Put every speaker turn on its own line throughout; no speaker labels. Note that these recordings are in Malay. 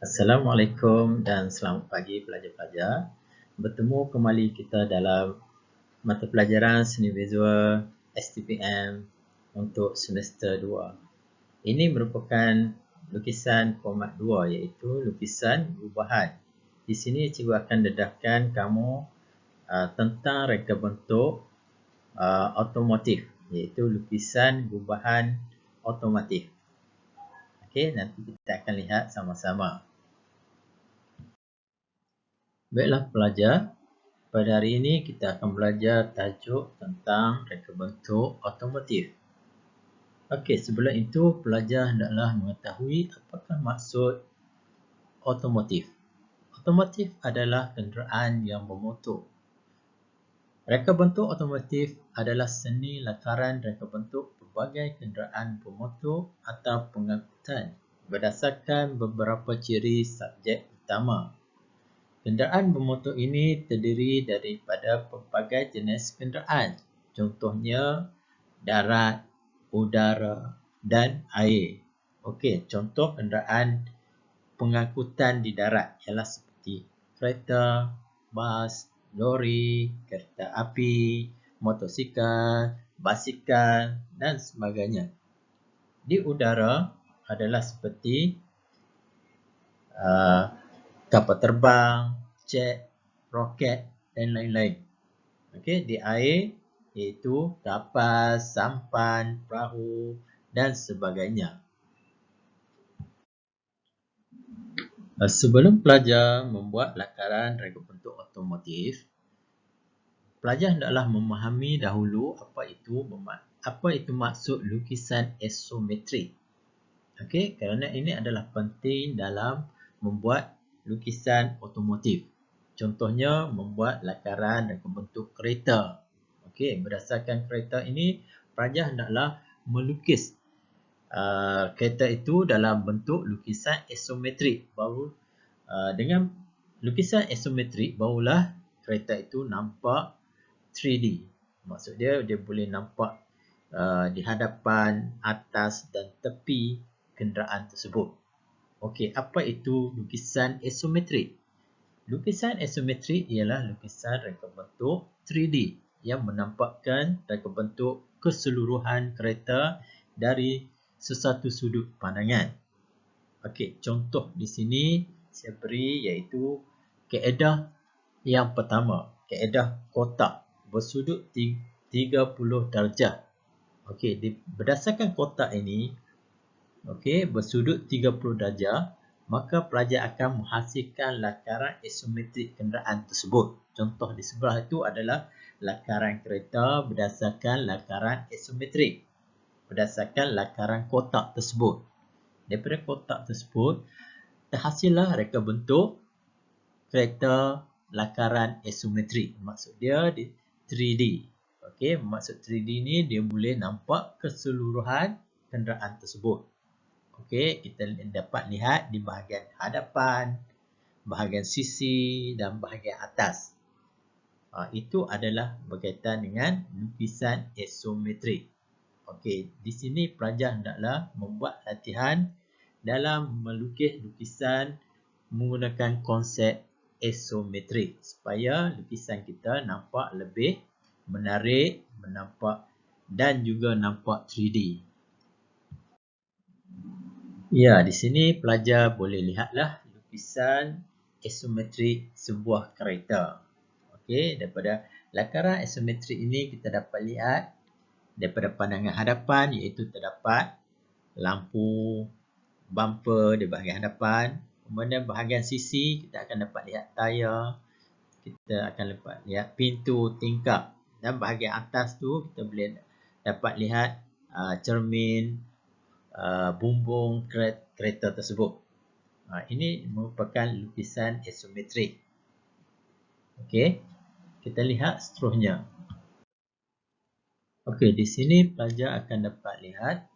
Assalamualaikum dan selamat pagi pelajar-pelajar. Bertemu kembali kita dalam mata pelajaran seni visual STPM untuk semester 2. Ini merupakan lukisan format 2 iaitu lukisan gubahan. Di sini cikgu akan dedahkan kamu tentang reka bentuk otomotif iaitu lukisan gubahan otomotif. Okey, nanti kita akan lihat sama-sama. Baiklah pelajar, pada hari ini kita akan belajar tajuk tentang reka bentuk otomotif. Okey, sebelum itu pelajar hendaklah mengetahui apakah maksud otomotif. Otomotif adalah kenderaan yang bermotor. Reka bentuk otomotif adalah seni lakaran reka bentuk pelbagai kenderaan bermotor atau pengangkutan berdasarkan beberapa ciri subjek utama. Kenderaan bermotor ini terdiri daripada pelbagai jenis kenderaan. Contohnya darat, udara dan air. Okey, contoh kenderaan pengangkutan di darat ialah seperti kereta, bas, lori, kereta api, motosikal, basikal dan sebagainya. Di udara adalah seperti kapal terbang, jet, roket dan lain-lain. Okey, di air iaitu kapal, sampan, perahu dan sebagainya. Sebelum pelajar membuat lakaran reka bentuk otomotif, pelajar hendaklah memahami dahulu apa itu maksud lukisan isometrik. Okey, kerana ini adalah penting dalam membuat lukisan otomotif. Contohnya membuat lakaran reka bentuk kereta. Okey, berdasarkan kereta ini pelajar hendaklah melukis kereta itu dalam bentuk lukisan isometrik. Baru dengan lukisan isometrik barulah kereta itu nampak 3D. Maksud dia boleh nampak di hadapan, atas dan tepi kenderaan tersebut. Okey, apa itu lukisan isometrik? Lukisan isometrik ialah lukisan reka bentuk 3D yang menampakkan reka bentuk keseluruhan kereta dari sesuatu sudut pandangan. Okey, contoh di sini saya beri iaitu kaedah yang pertama, kaedah kotak bersudut 30 darjah. Okey, berdasarkan kotak ini, okey, bersudut 30 darjah, maka pelajar akan menghasilkan lakaran isometrik kenderaan tersebut. Contoh di sebelah itu adalah lakaran kereta berdasarkan lakaran isometrik, berdasarkan lakaran kotak tersebut. Daripada kotak tersebut, terhasillah reka bentuk kereta lakaran isometrik. Maksud dia 3D. Okey, maksud 3D ni dia boleh nampak keseluruhan kenderaan tersebut. Okey, kita dapat lihat di bahagian hadapan, bahagian sisi dan bahagian atas. Itu adalah berkaitan dengan lukisan isometrik. Okey, di sini pelajar hendaklah membuat latihan dalam melukis lukisan menggunakan konsep isometrik supaya lukisan kita nampak lebih menarik, menampak dan juga nampak 3D. Ya, di sini pelajar boleh lihatlah lukisan isometrik sebuah kereta. Okey, daripada lakaran isometrik ini kita dapat lihat daripada pandangan hadapan iaitu terdapat lampu bumper di bahagian hadapan. Kemudian bahagian sisi kita akan dapat lihat tayar, kita akan dapat lihat pintu, tingkap, dan bahagian atas tu kita boleh dapat lihat cermin, bumbung kereta tersebut. Ini merupakan lukisan isometrik. Okey, kita lihat seterusnya. Okey, di sini pelajar akan dapat lihat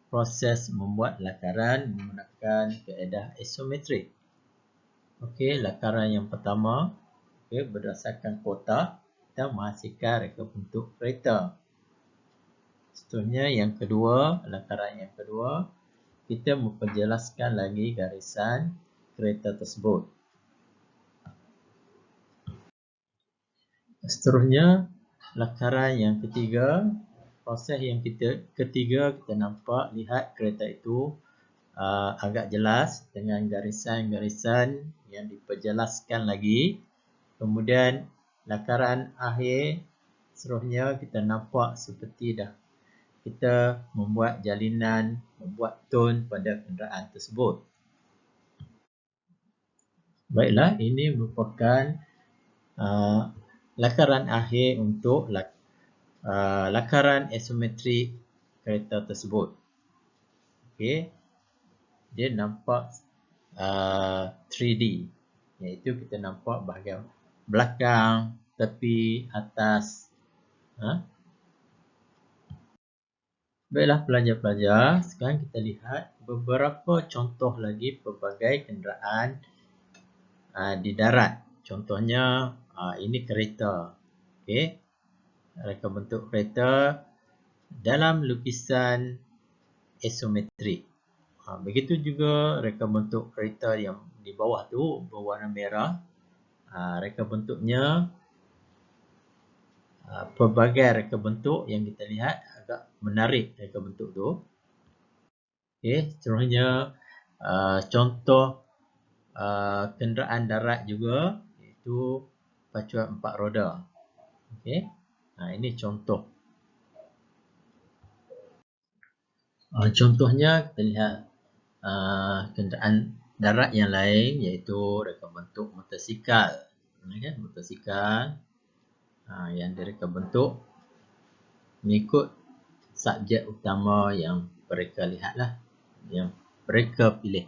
proses membuat lakaran menggunakan kaedah isometrik. Okey, lakaran yang pertama, okey, berdasarkan kotak kita menghasilkan reka bentuk kereta. Seterusnya yang kedua, lakaran yang kedua, kita memperjelaskan lagi garisan kereta tersebut. Seterusnya, lakaran yang ketiga, proses yang ketiga kita nampak lihat kereta itu agak jelas dengan garisan-garisan yang diperjelaskan lagi. Kemudian lakaran akhir, seterusnya kita nampak seperti dah kita membuat jalinan, membuat tone pada kenderaan tersebut. Baiklah, ini merupakan lakaran akhir untuk lakaran isometrik kereta tersebut. Okey, dia nampak 3D, iaitu kita nampak bahagian belakang, tepi, atas. Baiklah pelajar-pelajar, sekarang kita lihat beberapa contoh lagi pelbagai kenderaan di darat. Contohnya ini kereta. Okey, reka bentuk kereta dalam lukisan isometrik. Begitu juga reka bentuk kereta yang di bawah tu berwarna merah. Reka bentuknya pelbagai reka bentuk yang kita lihat agak menarik reka bentuk tu. Okey, seterusnya contoh kenderaan darat juga, iaitu pacuan 4 roda. Okey, ini contoh. Contohnya kita lihat kenderaan darat yang lain, iaitu reka bentuk motosikal. Motosikal yang direka bentuk mengikut subjek utama yang mereka lihatlah, yang mereka pilih.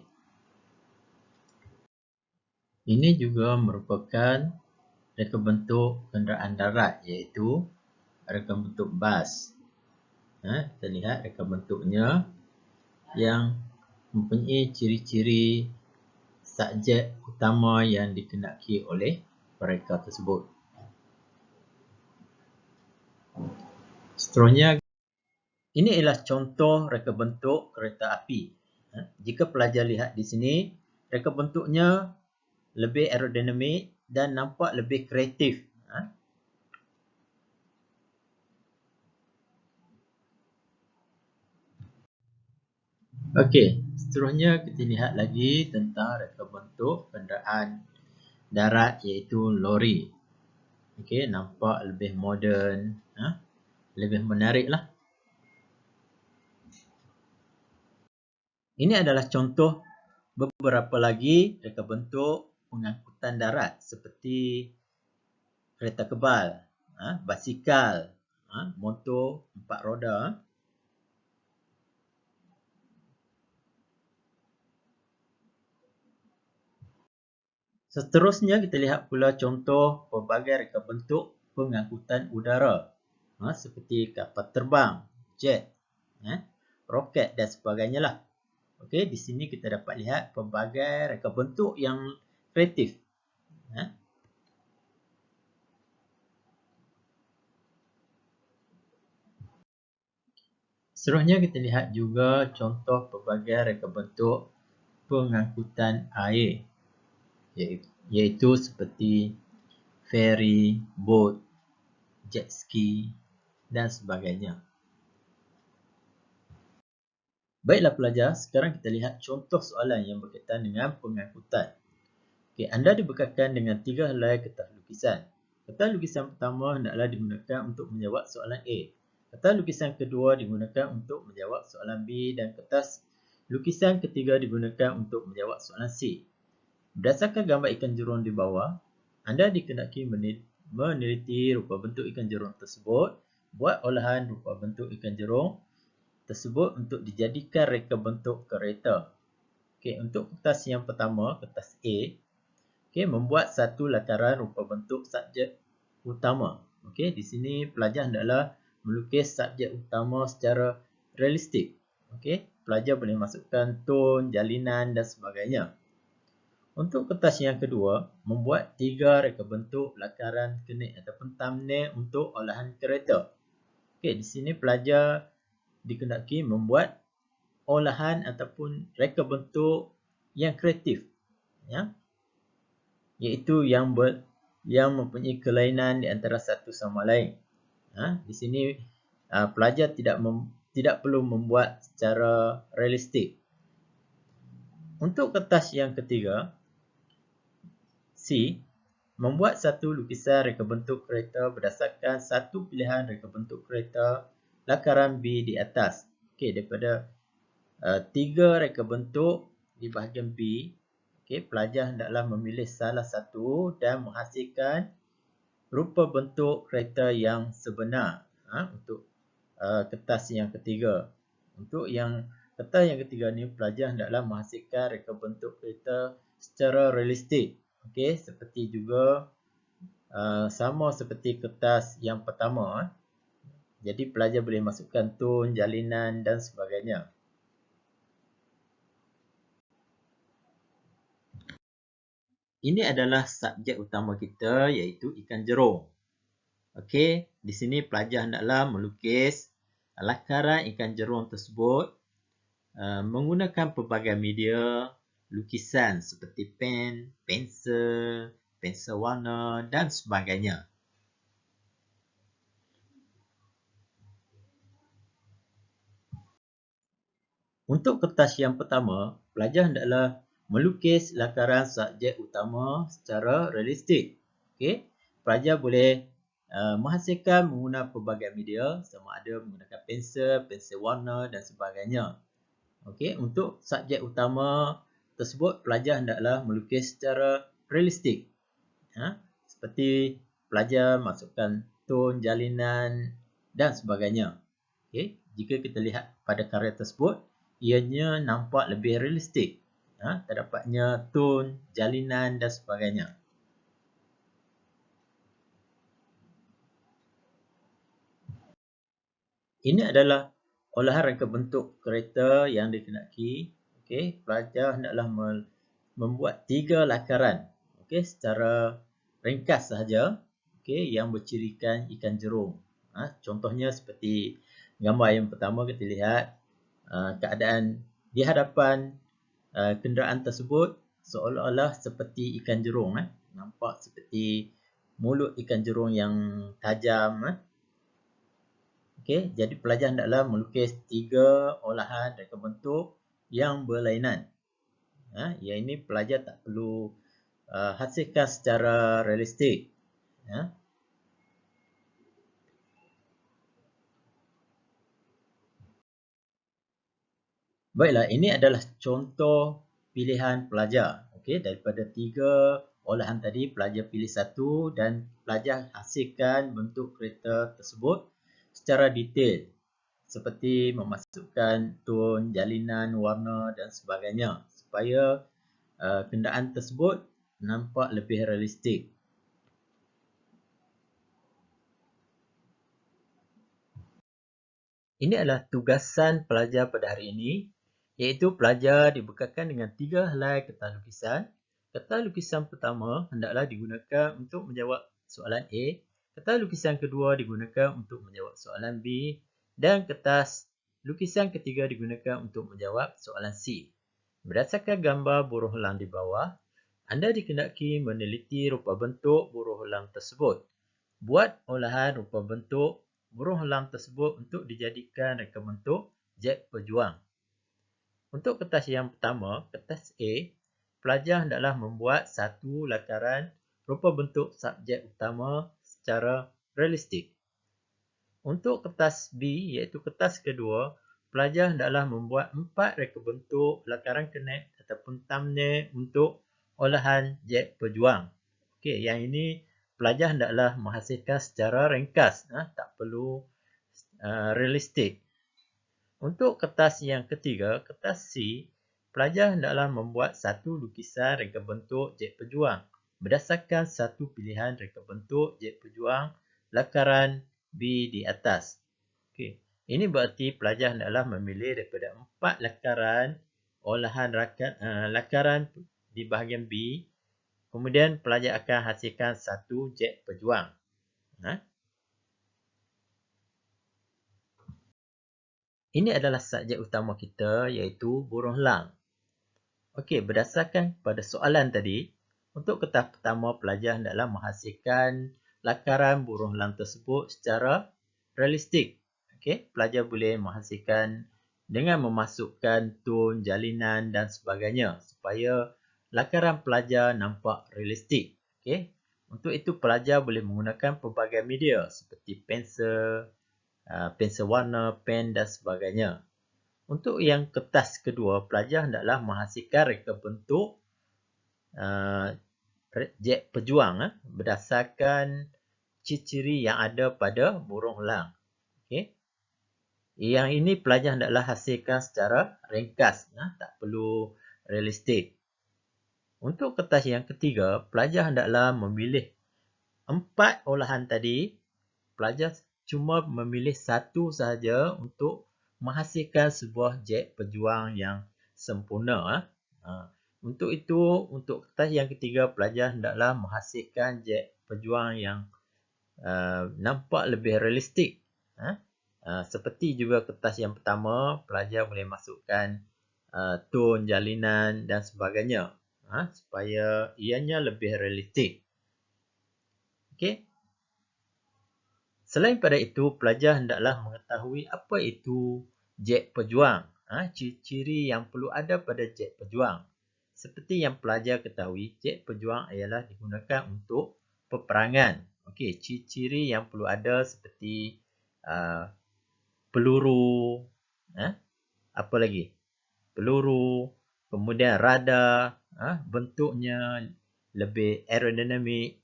Ini juga merupakan reka bentuk kenderaan darat, iaitu reka bentuk bas. Kita lihat reka bentuknya yang mempunyai ciri-ciri subjek utama yang dikehendaki oleh mereka tersebut. Seterusnya, ini ialah contoh reka bentuk kereta api. Jika pelajar lihat di sini, reka bentuknya lebih aerodinamik dan nampak lebih kreatif. Okey, seterusnya kita lihat lagi tentang reka bentuk kenderaan darat, iaitu lori. Okey, nampak lebih moden, lebih menarik lah. Ini adalah contoh beberapa lagi reka bentuk pengangkutan darat seperti kereta kebal, basikal, motor 4 roda. Seterusnya kita lihat pula contoh pelbagai reka bentuk pengangkutan udara, seperti kapal terbang, jet, roket dan sebagainya lah. Okey, di sini kita dapat lihat pelbagai reka bentuk yang kreatif. Seterusnya kita lihat juga contoh pelbagai reka bentuk pengangkutan air, iaitu seperti ferry, boat, jet ski dan sebagainya. Baiklah pelajar, sekarang kita lihat contoh soalan yang berkaitan dengan pengangkutan. Okey, anda dibekalkan dengan 3 helai kertas lukisan. Kertas lukisan pertama hendaklah digunakan untuk menjawab soalan A. Kertas lukisan kedua digunakan untuk menjawab soalan B dan kertas lukisan ketiga digunakan untuk menjawab soalan C. Berdasarkan gambar ikan jerung di bawah, anda dikehendaki meneliti rupa bentuk ikan jerung tersebut, buat olahan rupa bentuk ikan jerung tersebut untuk dijadikan reka bentuk kereta. Okey, untuk kertas yang pertama, kertas A, okey, membuat satu lakaran rupa bentuk subjek utama. Okey, di sini pelajar hendaklah melukis subjek utama secara realistik. Okey, pelajar boleh masukkan tone, jalinan dan sebagainya. Untuk kertas yang kedua, membuat 3 reka bentuk lakaran kenik ataupun thumbnail untuk olahan kereta. Okey, di sini pelajar dikehendaki membuat olahan ataupun reka bentuk yang kreatif, ya, iaitu yang mempunyai kelainan di antara satu sama lain. Di sini pelajar tidak perlu membuat secara realistik. Untuk kertas yang ketiga, C, membuat satu lukisan reka bentuk kereta berdasarkan satu pilihan reka bentuk kereta lakaran B di atas. Okey, daripada 3 reka bentuk di bahagian B, okey, pelajar hendaklah memilih salah satu dan menghasilkan rupa bentuk kereta yang sebenar untuk kertas yang ketiga. Untuk kertas yang ketiga ni, pelajar hendaklah menghasilkan reka bentuk kereta secara realistik. Okey, seperti juga sama seperti kertas yang pertama. Jadi pelajar boleh masukkan tone, jalinan dan sebagainya. Ini adalah subjek utama kita, iaitu ikan jerung. Okey, di sini pelajar hendaklah melukis lakaran ikan jerung tersebut menggunakan pelbagai media lukisan seperti pen, pensel, pensel warna dan sebagainya. Untuk kertas yang pertama, pelajar hendaklah melukis lakaran subjek utama secara realistik. Okey, pelajar boleh menghasilkan menggunakan pelbagai media, sama ada menggunakan pensel, pensel warna dan sebagainya. Okey, untuk subjek utama tersebut, pelajar hendaklah melukis secara realistik. Seperti pelajar masukkan tone, jalinan dan sebagainya. Okey, jika kita lihat pada karya tersebut, ianya nampak lebih realistik. Terdapatnya tone, jalinan dan sebagainya. Ini adalah olahan reka bentuk kereta yang dikehendaki. Okey, pelajar hendaklah membuat 3 lakaran. Okey, secara ringkas sahaja. Okey, yang bercirikan ikan jerung. Contohnya seperti gambar yang pertama, kita lihat keadaan di hadapan kenderaan tersebut seolah-olah seperti ikan jerung. Nampak seperti mulut ikan jerung yang tajam. Okey, jadi pelajar hendaklah melukis 3 olahan reka bentuk yang berlainan. Yang ini pelajar tak perlu hasilkan secara realistik. Baiklah, ini adalah contoh pilihan pelajar. Okey, daripada 3 olahan tadi, pelajar pilih satu dan pelajar hasilkan bentuk kereta tersebut secara detail, seperti memasukkan tone, jalinan, warna dan sebagainya, supaya kenderaan tersebut nampak lebih realistik. Ini adalah tugasan pelajar pada hari ini, iaitu pelajar dibekakan dengan 3 helai kertas lukisan. Kertas lukisan pertama hendaklah digunakan untuk menjawab soalan A, kertas lukisan kedua digunakan untuk menjawab soalan B dan kertas lukisan ketiga digunakan untuk menjawab soalan C. Berdasarkan gambar buruh helang di bawah, anda dikehendaki meneliti rupa bentuk buruh helang tersebut. Buat olahan rupa bentuk buruh helang tersebut untuk dijadikan reka bentuk jet pejuang. Untuk kertas yang pertama, kertas A, pelajar hendaklah membuat satu lakaran rupa bentuk subjek utama secara realistik. Untuk kertas B, iaitu kertas kedua, pelajar hendaklah membuat 4 reka bentuk lakaran connect ataupun thumbnail untuk olahan jet pejuang. Okey, yang ini pelajar hendaklah menghasilkan secara ringkas, tak perlu realistik. Untuk kertas yang ketiga, kertas C, pelajar hendaklah membuat satu lukisan reka bentuk jet pejuang berdasarkan satu pilihan reka bentuk jet pejuang lakaran B di atas. Okey, ini berarti pelajar hendaklah memilih daripada 4 lakaran olahan lakaran di bahagian B. Kemudian pelajar akan hasilkan satu jet pejuang. Ini adalah subjek utama kita iaitu burung elang. Okey, berdasarkan pada soalan tadi, untuk tahap pertama pelajar hendaklah menghasilkan lakaran burung elang tersebut secara realistik. Okey, pelajar boleh menghasilkan dengan memasukkan tone, jalinan dan sebagainya supaya lakaran pelajar nampak realistik. Okey. Untuk itu pelajar boleh menggunakan pelbagai media seperti pensel, pensel warna, pen dan sebagainya. Untuk yang kertas kedua, pelajar hendaklah menghasilkan reka bentuk jet pejuang berdasarkan ciri-ciri yang ada pada burung elang. Okey. Yang ini pelajar hendaklah hasilkan secara ringkas, tak perlu realistik. Untuk kertas yang ketiga, pelajar hendaklah memilih 4 olahan tadi. Pelajar cuma memilih satu sahaja untuk menghasilkan sebuah jet pejuang yang sempurna. Untuk itu, untuk kertas yang ketiga, pelajar hendaklah menghasilkan jet pejuang yang nampak lebih realistik. Seperti juga kertas yang pertama, pelajar boleh masukkan tone, jalinan dan sebagainya supaya ianya lebih realistik. Okey. Selain pada itu, pelajar hendaklah mengetahui apa itu jet pejuang. Ciri-ciri yang perlu ada pada jet pejuang. Seperti yang pelajar ketahui, jet pejuang ialah digunakan untuk peperangan. Okey, ciri-ciri yang perlu ada seperti peluru, apa lagi? Peluru, kemudian radar, bentuknya lebih aerodinamik.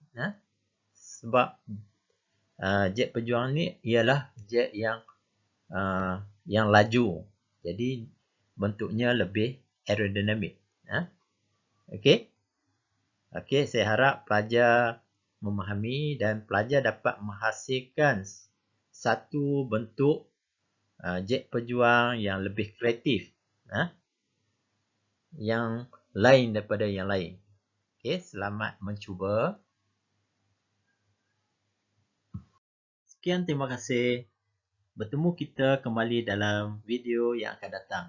Sebab jet pejuang ni ialah jet yang laju. Jadi bentuknya lebih aerodinamik. Okey. Okey, saya harap pelajar memahami dan pelajar dapat menghasilkan satu bentuk jet pejuang yang lebih kreatif. Yang lain daripada yang lain. Okey, selamat mencuba. Sekian, terima kasih. Bertemu kita kembali dalam video yang akan datang.